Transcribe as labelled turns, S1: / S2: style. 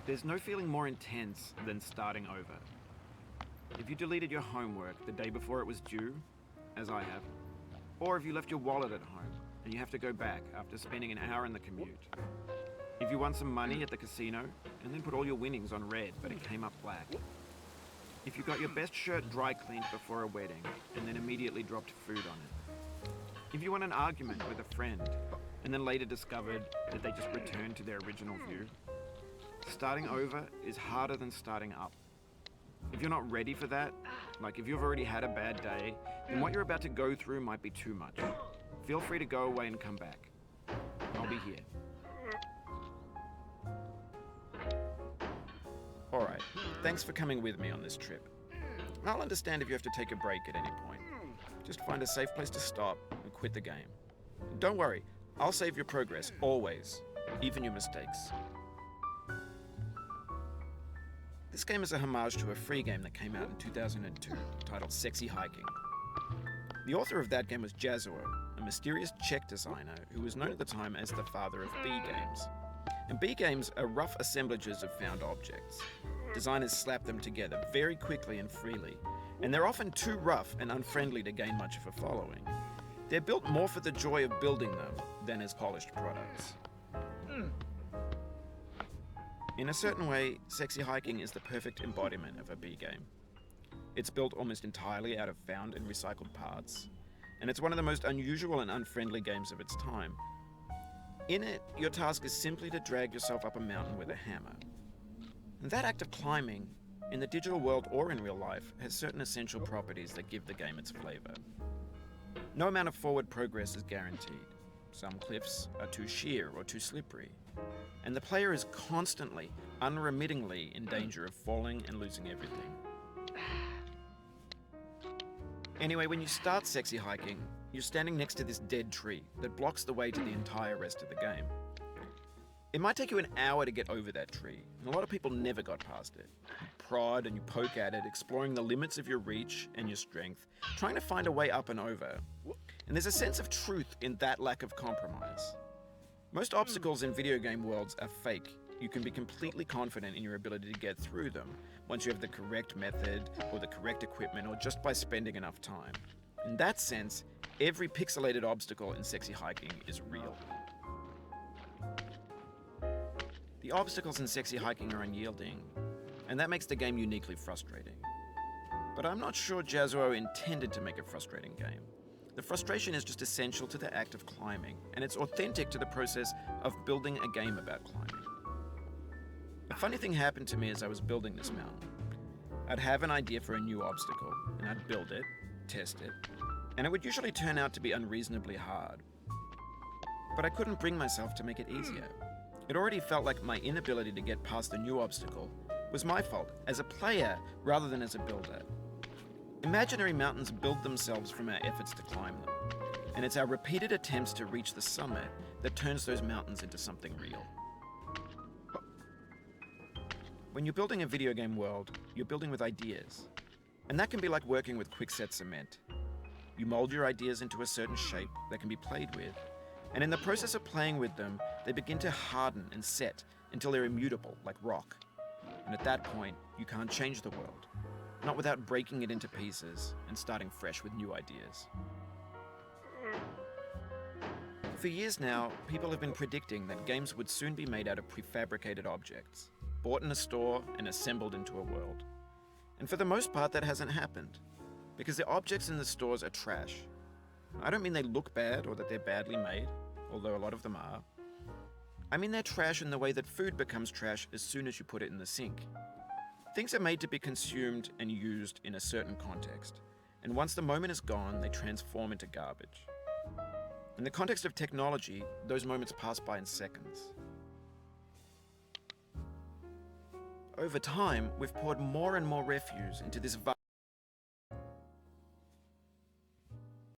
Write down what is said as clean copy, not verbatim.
S1: There's no feeling more intense than starting over. If you deleted your homework the day before it was due, as I have, or if you left your wallet at home and you have to go back after spending an hour in the commute. If you won some money at the casino and then put all your winnings on red but it came up black. If you got your best shirt dry cleaned before a wedding and then immediately dropped food on it. If you won an argument with a friend and then later discovered that they just returned to their original view. Starting over is harder than starting up. If you're not ready for that, like if you've already had a bad day, then what you're about to go through might be too much. Feel free to go away and come back. I'll be here. Alright, thanks for coming with me on this trip. I'll understand if you have to take a break at any point. Just find a safe place to stop and quit the game. Don't worry, I'll save your progress, always, even your mistakes. This game is a homage to a free game that came out in 2002, titled Sexy Hiking. The author of that game was Jazuo, a mysterious Czech designer who was known at the time as the father of B games. And B games are rough assemblages of found objects. Designers slap them together very quickly and freely, and they're often too rough and unfriendly to gain much of a following. They're built more for the joy of building them than as polished products. In a certain way, Sexy Hiking is the perfect embodiment of a B game. It's built almost entirely out of found and recycled parts, and it's one of the most unusual and unfriendly games of its time. In it, your task is simply to drag yourself up a mountain with a hammer. And that act of climbing, in the digital world or in real life, has certain essential properties that give the game its flavor. No amount of forward progress is guaranteed. Some cliffs are too sheer or too slippery. And the player is constantly, unremittingly in danger of falling and losing everything. Anyway, when you start Sexy Hiking, you're standing next to this dead tree that blocks the way to the entire rest of the game. It might take you an hour to get over that tree, and a lot of people never got past it. You prod and you poke at it, exploring the limits of your reach and your strength, trying to find a way up and over. And there's a sense of truth in that lack of compromise. Most obstacles in video game worlds are fake. You can be completely confident in your ability to get through them once you have the correct method or the correct equipment or just by spending enough time. In that sense, every pixelated obstacle in Sexy Hiking is real. The obstacles in Sexy Hiking are unyielding, and that makes the game uniquely frustrating. But I'm not sure Jazuo intended to make a frustrating game. The frustration is just essential to the act of climbing, and it's authentic to the process of building a game about climbing. A funny thing happened to me as I was building this mountain. I'd have an idea for a new obstacle, and I'd build it, test it, and it would usually turn out to be unreasonably hard. But I couldn't bring myself to make it easier. It already felt like my inability to get past the new obstacle was my fault as a player rather than as a builder. Imaginary mountains build themselves from our efforts to climb them, and it's our repeated attempts to reach the summit that turns those mountains into something real. When you're building a video game world, you're building with ideas, and that can be like working with quickset cement. You mold your ideas into a certain shape that can be played with, and in the process of playing with them, they begin to harden and set until they're immutable, like rock. And at that point, you can't change the world. Not without breaking it into pieces and starting fresh with new ideas. For years now, people have been predicting that games would soon be made out of prefabricated objects, bought in a store and assembled into a world. And for the most part, that hasn't happened, because the objects in the stores are trash. I don't mean they look bad or that they're badly made, although a lot of them are. I mean they're trash in the way that food becomes trash as soon as you put it in the sink. Things are made to be consumed and used in a certain context, and once the moment is gone, they transform into garbage. In the context of technology, those moments pass by in seconds. Over time, we've poured more and more refuse into this vast